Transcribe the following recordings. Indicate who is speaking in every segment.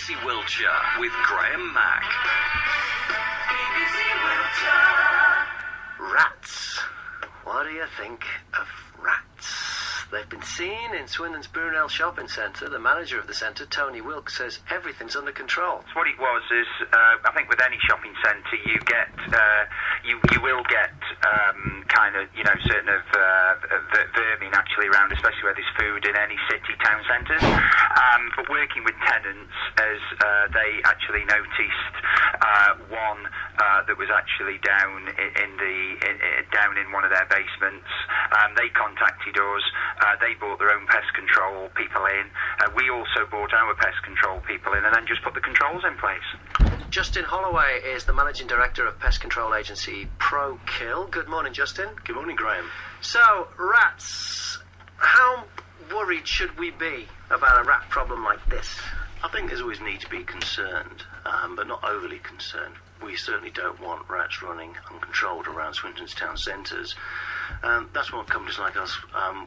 Speaker 1: BBC Wiltshire with Graham Mack. BBC Wiltshire.
Speaker 2: Rats. What do you think of rats? They've been seen in Swindon's Brunel Shopping Centre. The manager of the centre, Tony Wilkes, says everything's under control.
Speaker 3: So what it was is, I think with any shopping centre, you get, you will get kind of, you know, certain of vermin actually around, especially where there's food in any city town centres. But working with tenants, as they actually noticed one that was actually down in one of their basements. They contacted us. They brought their own pest control people in. We also brought our pest control people in, and then just put the controls in place.
Speaker 2: Justin Holloway is the managing director of pest control agency Prokill. Good morning, Justin.
Speaker 4: Good morning, Graham.
Speaker 2: So, rats. How worried should we be about a rat problem like this?
Speaker 4: I think there's always need to be concerned, but not overly concerned. We certainly don't want rats running uncontrolled around Swindon's town centres. That's what companies like us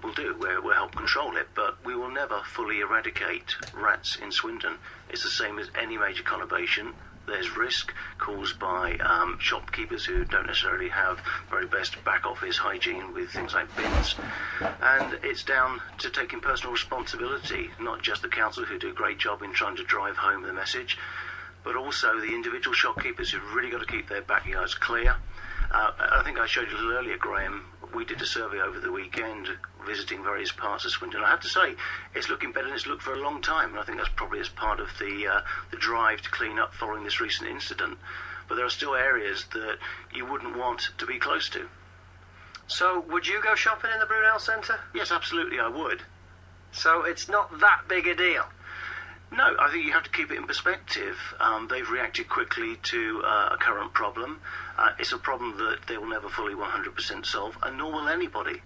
Speaker 4: will do. We'll help control it, but we will never fully eradicate rats in Swindon. It's the same as any major conurbation. There's risk caused by shopkeepers who don't necessarily have the very best back office hygiene with things like bins. And it's down to taking personal responsibility, not just the council, who do a great job in trying to drive home the message, but also the individual shopkeepers who've really got to keep their backyards clear. I think I showed you a little earlier, Graham, we did a survey over the weekend visiting various parts of Swindon. I have to say, it's looking better than it's looked for a long time, and I think that's probably as part of the drive to clean up following this recent incident. But there are still areas that you wouldn't want to be close to.
Speaker 2: So, would you go shopping in the Brunel Centre?
Speaker 4: Yes, absolutely, I would.
Speaker 2: So it's not that big a deal?
Speaker 4: No, I think you have to keep it in perspective. They've reacted quickly to a current problem. It's a problem that they will never fully 100% solve, and nor will anybody.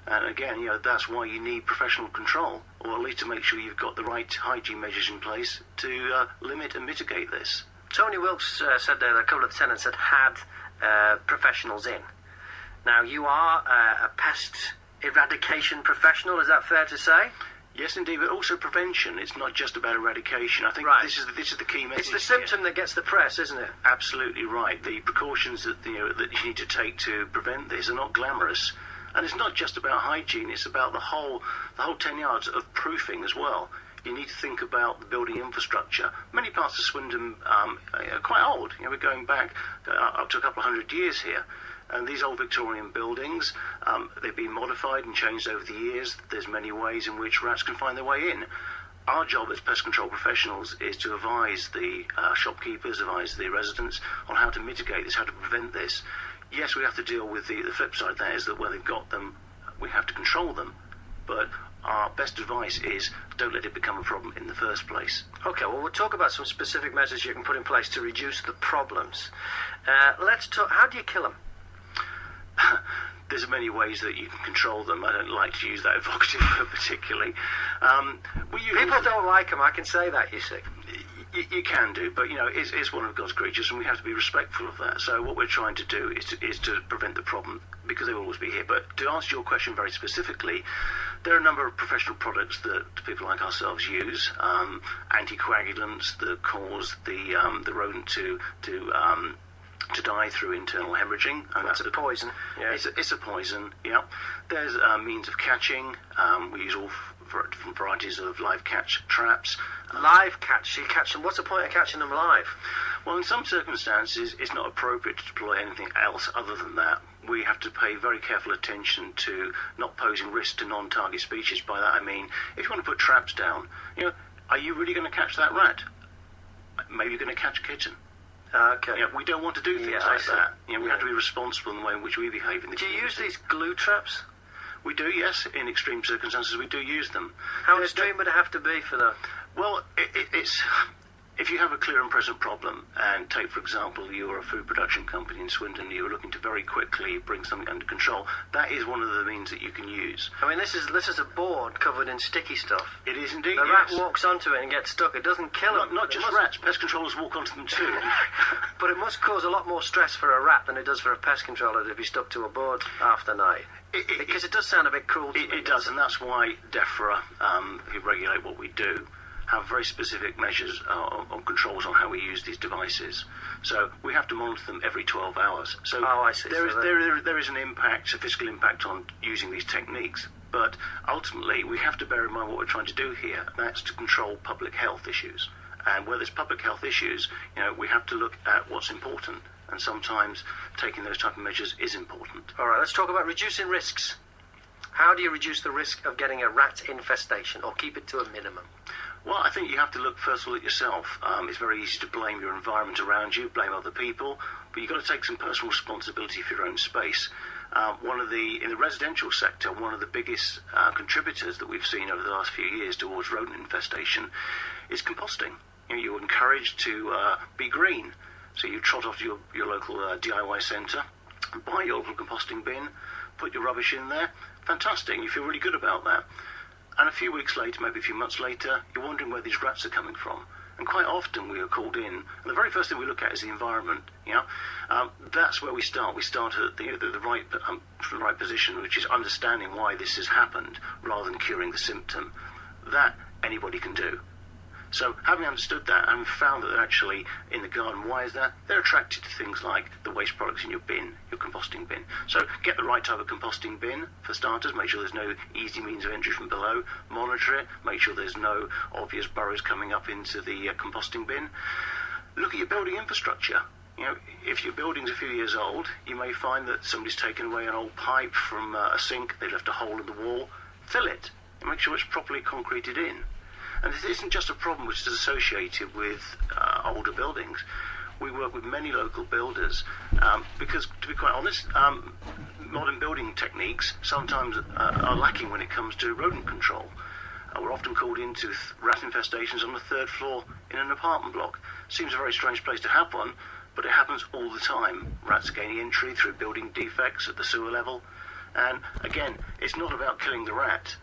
Speaker 4: And again, you know, that's why you need professional control, or at least to make sure you've got the right hygiene measures in place to limit and mitigate this.
Speaker 2: Tony Wilkes said that a couple of tenants had professionals in. Now, you are a pest eradication professional, is that fair to say?
Speaker 4: Yes, indeed, but also prevention. It's not just about eradication. I think this is the key message.
Speaker 2: It's the symptom that gets the press, isn't it?
Speaker 4: Absolutely right. The precautions that that you need to take to prevent this are not glamorous, and it's not just about hygiene. It's about the whole 10 yards of proofing as well. You need to think about the building infrastructure. Many parts of Swindon are quite old. You know, we're going back up to a couple of hundred years here. And these old Victorian buildings, they've been modified and changed over the years. There's many ways in which rats can find their way in. Our job as pest control professionals is to advise the shopkeepers, advise the residents on how to mitigate this, how to prevent this. Yes, we have to deal with the flip side there, is that when they've got them, we have to control them. But our best advice is don't let it become a problem in the first place.
Speaker 2: Okay, well, we'll talk about some specific measures you can put in place to reduce the problems. Let's talk, how do you kill them?
Speaker 4: There's many ways that you can control them. I don't like to use that evocative word particularly.
Speaker 2: People don't like them, I can say that, you see.
Speaker 4: You can do, but you know, it's one of God's creatures, and we have to be respectful of that. So what we're trying to do is to prevent the problem, because they will always be here. But to answer your question very specifically, there are a number of professional products that people like ourselves use, anticoagulants that cause the rodent to die through internal hemorrhaging. And
Speaker 2: that's a poison.
Speaker 4: Yeah. It's a poison, yeah. There's means of catching. We use all different varieties of live catch traps.
Speaker 2: Live catch? You catch them? What's the point of catching them live?
Speaker 4: Well, in some circumstances, it's not appropriate to deploy anything else other than that. We have to pay very careful attention to not posing risk to non-target species. By that I mean, if you want to put traps down, you know, are you really going to catch that rat? Maybe you're going to catch a kitten.
Speaker 2: Okay.
Speaker 4: You know, we don't want to do things like that. You know, we have to be responsible in the way in which we behave in the community.
Speaker 2: Do you use these glue traps?
Speaker 4: We do, yes. In extreme circumstances, we do use them.
Speaker 2: How extreme would it have to be for that?
Speaker 4: Well, it's if you have a clear and present problem, and take, for example, you're a food production company in Swindon, you're looking to very quickly bring something under control, that is one of the means that you can use.
Speaker 2: I mean, this is a board covered in sticky stuff.
Speaker 4: It is indeed,
Speaker 2: The rat walks onto it and gets stuck. It doesn't kill him.
Speaker 4: Not just rats, pest controllers walk onto them too.
Speaker 2: But it must cause a lot more stress for a rat than it does for a pest controller to be stuck to a board half the night. Because it does sound a bit cruel to me.
Speaker 4: It does, and that's why DEFRA, who regulate what we do, have very specific measures or controls on how we use these devices. So we have to monitor them every 12 hours. So
Speaker 2: I see.
Speaker 4: there is an impact, a fiscal impact on using these techniques. But ultimately, we have to bear in mind what we're trying to do here, and that's to control public health issues. And where there's public health issues, we have to look at what's important. And sometimes taking those type of measures is important.
Speaker 2: All right, let's talk about reducing risks. How do you reduce the risk of getting a rat infestation, or keep it to a minimum?
Speaker 4: Well, I think you have to look first of all at yourself. It's very easy to blame your environment around you, blame other people, but you've got to take some personal responsibility for your own space. In the residential sector, one of the biggest contributors that we've seen over the last few years towards rodent infestation is composting. You're encouraged to be green. So you trot off to your local DIY centre, buy your local composting bin, put your rubbish in there. Fantastic, you feel really good about that. And a few weeks later, maybe a few months later, you're wondering where these rats are coming from. And quite often we are called in, and the very first thing we look at is the environment. That's where we start. We start at the right position, which is understanding why this has happened, rather than curing the symptom. That anybody can do. So having understood that and found that actually in the garden, why is that? They're attracted to things like the waste products in your bin, your composting bin. So get the right type of composting bin for starters, make sure there's no easy means of entry from below, monitor it, make sure there's no obvious burrows coming up into the composting bin. Look at your building infrastructure. If your building's a few years old, you may find that somebody's taken away an old pipe from a sink, they've left a hole in the wall. Fill it and make sure it's properly concreted in. And this isn't just a problem which is associated with older buildings. We work with many local builders because, to be quite honest, modern building techniques sometimes are lacking when it comes to rodent control. We're often called into rat infestations on the third floor in an apartment block. Seems a very strange place to have one, but it happens all the time. Rats are gaining entry through building defects at the sewer level. And again, it's not about killing the rat.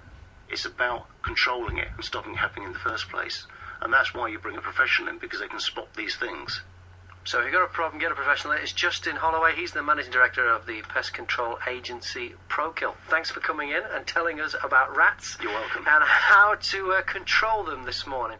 Speaker 4: It's about controlling it and stopping it happening in the first place. And that's why you bring a professional in, because they can spot these things.
Speaker 2: So if you've got a problem, get a professional. It's Justin Holloway. He's the managing director of the pest control agency Prokill. Thanks for coming in and telling us about rats.
Speaker 4: You're welcome.
Speaker 2: And how to control them this morning.